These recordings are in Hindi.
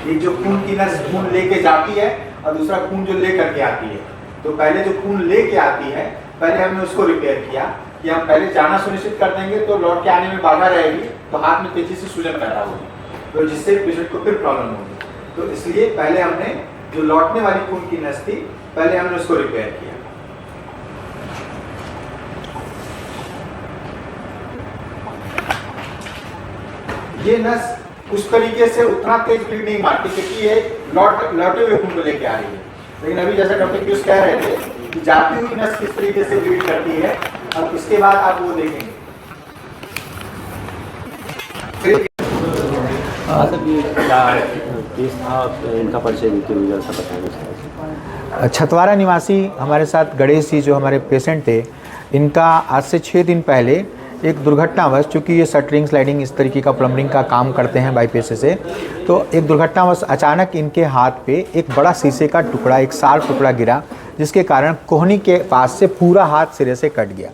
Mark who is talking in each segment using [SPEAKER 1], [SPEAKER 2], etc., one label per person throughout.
[SPEAKER 1] एक जो खून की नस खून लेके जाती है और दूसरा खून जो ले करके आती है। तो पहले जो खून लेके आती है, पहले हमने उसको रिपेयर किया कि हम पहले जाना सुनिश्चित कर देंगे तो लौट के आने में बाधा रहेगी, तो हाथ में तेजी से सूजन पैदा होगी, तो जिससे पेशेंट को फिर प्रॉब्लम होगी। तो इसलिए पहले हमने जो लौटने वाली खून की नस थी, पहले हमने उसको रिपेयर किया। ये नस उस तरीके से उतना तेज ब्लीड नहीं मारती क्योंकि ये लौटे हुए खून को लेके आ रही है। लेकिन अभी जैसा डॉक्टर पीयूष कह रहे थे कि जाती हुई नस किस तरीके से ब्लीड करती है, अब इसके बाद आप वो देखेंगे।
[SPEAKER 2] सर ये क्या केस था, इनका परिचय देते हुए जैसा बताएंगे।
[SPEAKER 3] छतवारा निवासी हमारे साथ गणेश जी जो हमारे पेशेंट थे, इनका आज से 6 दिन पहले एक दुर्घटनावश, चूँकि ये शटरिंग स्लाइडिंग इस तरीके का प्लम्बिंग का काम करते हैं बाई पेशे से, तो एक दुर्घटनावश अचानक इनके हाथ पे एक बड़ा शीशे का टुकड़ा, एक शार्प टुकड़ा गिरा, जिसके कारण कोहनी के पास से पूरा हाथ सिरे से कट गया।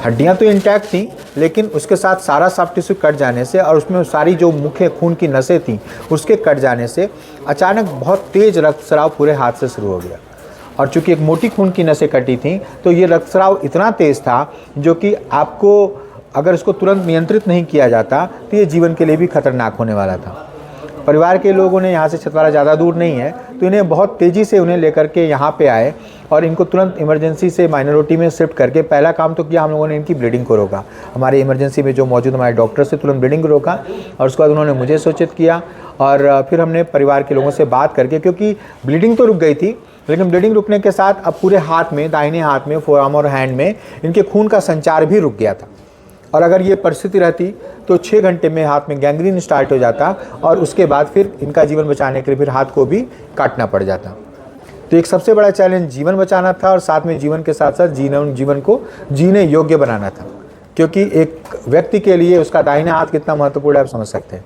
[SPEAKER 3] हड्डियां तो इंटैक्ट थी, लेकिन उसके साथ सारा सॉफ्ट टिश्यू कट जाने से और उसमें सारी जो मुख्य खून की नसें थीं उसके कट जाने से अचानक बहुत तेज़ रक्तस्राव पूरे हाथ से शुरू हो गया। और चूँकि एक मोटी खून की नसें कटी थीं तो ये रक्तस्राव इतना तेज़ था जो कि आपको अगर इसको तुरंत नियंत्रित नहीं किया जाता तो ये जीवन के लिए भी खतरनाक होने वाला था। परिवार के लोगों ने यहाँ से छतवारा ज़्यादा दूर नहीं है, तो इन्हें बहुत तेज़ी से उन्हें लेकर के यहाँ पे आए और इनको तुरंत इमरजेंसी से माइनॉरिटी में शिफ्ट करके पहला काम तो किया हम लोगों ने, इनकी ब्लीडिंग को रोका। हमारे इमरजेंसी में जो मौजूद हमारे डॉक्टर से तुरंत ब्लीडिंग को रोका और उसके बाद उन्होंने मुझे सूचित किया और फिर हमने परिवार के लोगों से बात करके, क्योंकि ब्लीडिंग तो रुक गई थी लेकिन ब्लीडिंग रुकने के साथ अब पूरे हाथ में, दाहिने हाथ में, फोरआर्म और हैंड में इनके खून का संचार भी रुक गया था। और अगर ये परिस्थिति रहती तो 6 घंटे में हाथ में गैंग्रीन स्टार्ट हो जाता और उसके बाद फिर इनका जीवन बचाने के लिए फिर हाथ को भी काटना पड़ जाता। तो एक सबसे बड़ा चैलेंज जीवन बचाना था और साथ में जीवन के साथ साथ जीवन को जीने योग्य बनाना था, क्योंकि एक व्यक्ति के लिए उसका दाहिना हाथ कितना महत्वपूर्ण है आप समझ सकते हैं।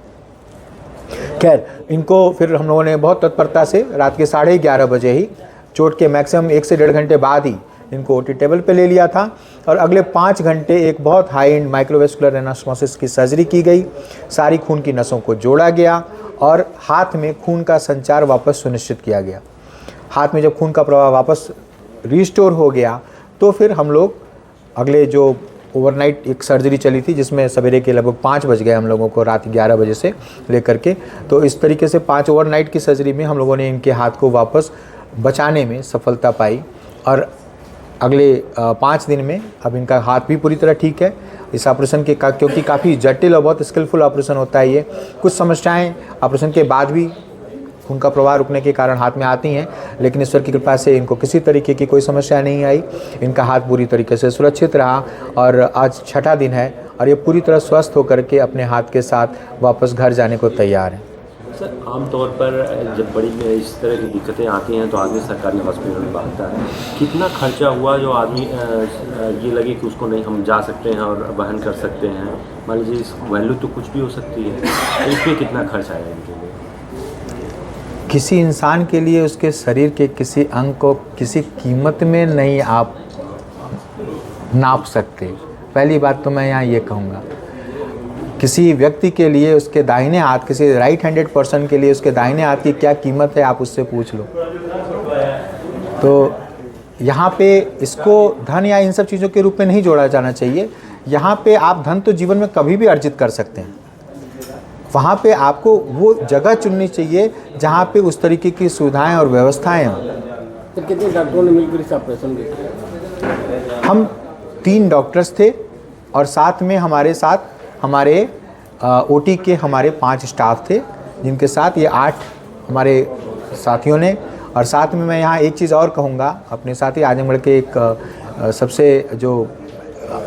[SPEAKER 3] खैर, इनको फिर हम लोगों ने बहुत तत्परता से रात के 11:30 बजे ही, चोट के मैक्सिमम 1 से 1.5 घंटे बाद ही इनको ओटी टेबल पे ले लिया था और अगले 5 घंटे एक बहुत हाई एंड माइक्रोवेस्कुलर एनास्टोमोसिस की सर्जरी की गई। सारी खून की नसों को जोड़ा गया और हाथ में खून का संचार वापस सुनिश्चित किया गया। हाथ में जब खून का प्रवाह वापस रिस्टोर हो गया तो फिर हम लोग अगले जो ओवरनाइट एक सर्जरी चली थी जिसमें सवेरे के लगभग 5 बज गए हम लोगों को, रात 11 बजे से लेकर के, तो इस तरीके से 5 ओवरनाइट की सर्जरी में हम लोगों ने इनके हाथ को वापस बचाने में सफलता पाई और अगले 5 दिन में अब इनका हाथ भी पूरी तरह ठीक है। इस ऑपरेशन के क्योंकि काफ़ी जटिल और बहुत स्किलफुल ऑपरेशन होता है ये, कुछ समस्याएं ऑपरेशन के बाद भी खून का प्रवाह रुकने के कारण हाथ में आती हैं, लेकिन ईश्वर की कृपा से इनको किसी तरीके की कोई समस्या नहीं आई। इनका हाथ पूरी तरीके से सुरक्षित रहा और आज 6ठा दिन है और ये पूरी तरह स्वस्थ होकर के अपने हाथ के साथ वापस घर जाने को तैयार है।
[SPEAKER 2] सर, आमतौर पर जब बड़ी इस तरह की दिक्कतें आती हैं तो आदमी सरकारी हॉस्पिटल में भागता है। कितना खर्चा हुआ जो आदमी ये लगे कि उसको नहीं हम जा सकते हैं और वहन कर सकते हैं, मान लीजिए इस वैल्यू तो कुछ भी हो सकती है, तो इसमें कितना खर्च आएगा इनके लिए?
[SPEAKER 3] किसी इंसान के लिए उसके शरीर के किसी अंग को किसी कीमत में नहीं आप नाप सकते। पहली बात तो मैं यहाँ ये कहूँगा, किसी व्यक्ति के लिए उसके दाहिने हाथ, किसी राइट हैंडेड पर्सन के लिए उसके दाहिने हाथ की क्या कीमत है आप उससे पूछ लो। तो यहाँ पे इसको धन या इन सब चीज़ों के रूप में नहीं जोड़ा जाना चाहिए। यहाँ पे आप धन तो जीवन में कभी भी अर्जित कर सकते हैं, वहाँ पे आपको वो जगह चुननी चाहिए जहाँ पे उस तरीके की सुविधाएं और व्यवस्थाएं हों।
[SPEAKER 4] तो कितने डॉक्टरों ने मिलकर इस ऑपरेशन किया?
[SPEAKER 3] हम 3 डॉक्टर्स थे और साथ में हमारे ओटी के हमारे 5 स्टाफ थे, जिनके साथ ये 8 हमारे साथियों ने। और साथ में मैं यहाँ एक चीज़ और कहूँगा, अपने साथी आजमगढ़ के एक सबसे जो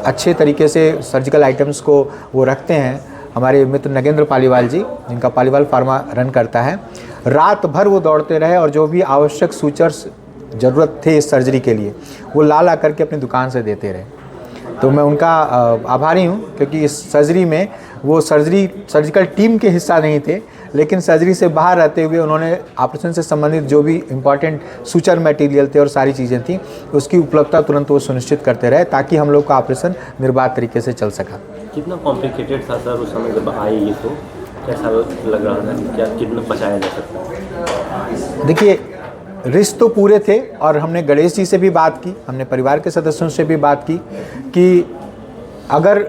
[SPEAKER 3] अच्छे तरीके से सर्जिकल आइटम्स को वो रखते हैं, हमारे मित्र नगेंद्र पालीवाल जी, जिनका पालीवाल फार्मा रन करता है। रात भर वो दौड़ते रहे और जो भी आवश्यक सूचर्स ज़रूरत थे इस सर्जरी के लिए वो ला करके अपनी दुकान से देते रहे। तो मैं उनका आभारी हूँ, क्योंकि इस सर्जरी में वो सर्जिकल टीम के हिस्सा नहीं थे, लेकिन सर्जरी से बाहर रहते हुए उन्होंने ऑपरेशन से संबंधित जो भी इम्पॉर्टेंट सूचर मटेरियल थे और सारी चीज़ें थी उसकी उपलब्धता तुरंत वो सुनिश्चित करते रहे ताकि हम लोग का ऑपरेशन निर्बाध तरीके से चल सका।
[SPEAKER 2] कितना कॉम्प्लिकेटेड था सर उस समय जब आए ये? तो कैसा लग रहा था, क्या कितना बचाया जा सकता है?
[SPEAKER 3] देखिए, रिस्क तो पूरे थे और हमने गणेश जी से भी बात की, हमने परिवार के सदस्यों से भी बात की कि अगर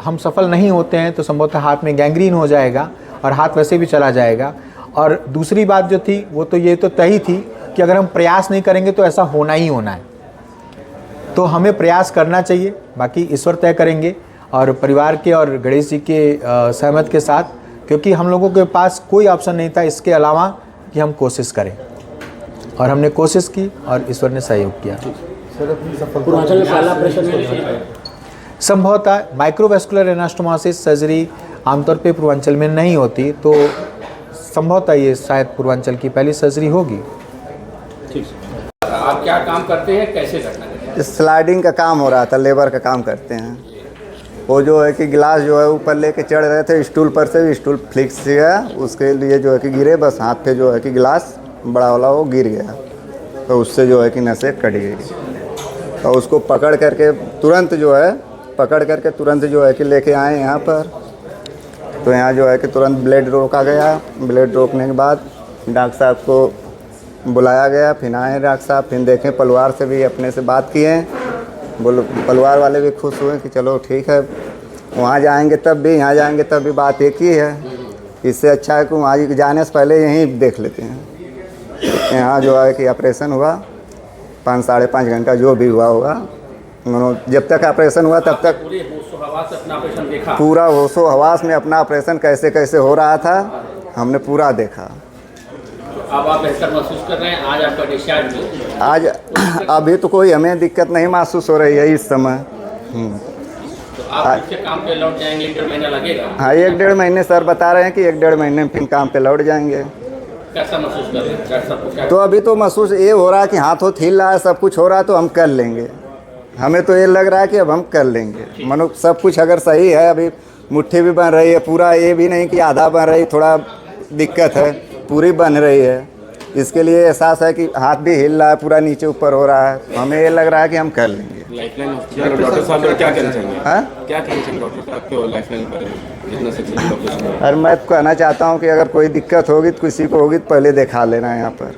[SPEAKER 3] हम सफल नहीं होते हैं तो संभवतः हाथ में गैंग्रीन हो जाएगा और हाथ वैसे भी चला जाएगा। और दूसरी बात जो थी वो तो ये तो तय ही थी कि अगर हम प्रयास नहीं करेंगे तो ऐसा होना ही होना है, तो हमें प्रयास करना चाहिए, बाकी ईश्वर तय करेंगे। और परिवार के और गणेश जी के सहमत के साथ, क्योंकि हम लोगों के पास कोई ऑप्शन नहीं था इसके अलावा कि हम कोशिश करें, और हमने कोशिश की और ईश्वर ने सहयोग किया।
[SPEAKER 4] पूर्वांचल में पहला ऑपरेशन है।
[SPEAKER 3] संभवतः माइक्रोवेस्कुलर एनास्टोमोसिस सर्जरी आमतौर पे पूर्वांचल में नहीं होती, तो संभवतः ये शायद पूर्वांचल की पहली सर्जरी होगी।
[SPEAKER 4] ठीक है। आप क्या काम करते हैं, कैसे करना है?
[SPEAKER 5] स्लाइडिंग का काम हो रहा था, लेबर का काम करते हैं। वो जो है कि गिलास जो है ऊपर लेके चढ़ रहे थे, स्टूल पर से भी स्टूल फ्लिक्स गया, उसके लिए जो है कि गिरे, बस हाथ पे जो है कि गिलास बड़ा वाला वो गिर गया, तो उससे जो है कि नसें कट गई। और उसको पकड़ करके तुरंत जो है कि लेके आए यहाँ पर, तो यहाँ जो है कि तुरंत ब्लड रोका गया। ब्लड रोकने के बाद डॉक्टर साहब को बुलाया गया, फिर आए डॉक्टर साहब, फिर देखें, परिवार से भी अपने से बात किए, परिवार वाले भी खुश हुए कि चलो ठीक है, वहाँ जाएंगे तब भी, यहाँ जाएंगे तब भी बात एक ही है। इससे अच्छा है कि वहाँ जाने से पहले यहीं देख लेते हैं। यहाँ जो है कि ऑपरेशन हुआ 5 साढ़े 5 घंटा जो भी हुआ होगा, जब तक ऑपरेशन हुआ तब तक
[SPEAKER 4] पूरे होशो-हवास से अपना ऑपरेशन देखा।
[SPEAKER 5] पूरा होशो हवास में अपना ऑपरेशन कैसे कैसे हो रहा था हमने पूरा देखा।
[SPEAKER 4] अब आप बेहतर महसूस कर रहे हैं? आज आपका डिस्चार्ज में
[SPEAKER 5] आज अभी तो कोई हमें दिक्कत नहीं महसूस हो रही है इस समय।
[SPEAKER 4] तो आप फिर से काम पे लौट जाएंगे, 1 डेढ़ महीना लगेगा?
[SPEAKER 5] हाँ, 1 डेढ़ महीने सर बता रहे हैं कि 1 डेढ़ महीने में फिर काम पे लौट जाएंगे।
[SPEAKER 4] कैसा महसूस कर रहे हैं डॉक्टर साहब को? क्या
[SPEAKER 5] तो अभी तो महसूस ये हो रहा है कि हाथ हिल रहा है, सब कुछ हो रहा है, तो हम कर लेंगे। हमें तो ये लग रहा है कि अब हम कर लेंगे। मनो सब कुछ अगर सही है, अभी मुट्ठी भी बन रही है पूरा, ये भी नहीं कि आधा बन रही, थोड़ा दिक्कत है, पूरी बन रही है। इसके लिए एहसास है कि हाथ भी हिल रहा है, पूरा नीचे ऊपर हो रहा है, हमें ये लग रहा है कि हम कर लेंगे।
[SPEAKER 6] लाइफलाइन हॉस्पिटल डॉक्टर साहब क्या कहना चाहेंगे?
[SPEAKER 5] हाँ,
[SPEAKER 6] क्या कहना चाहेंगे डॉक्टर साहब को लाइफलाइन पर कितना सक्सेसफुल ऑपरेशन?
[SPEAKER 5] और मैं कहना चाहता हूँ कि अगर कोई दिक्कत होगी तो किसी को होगी तो पहले दिखा लेना यहाँ पर।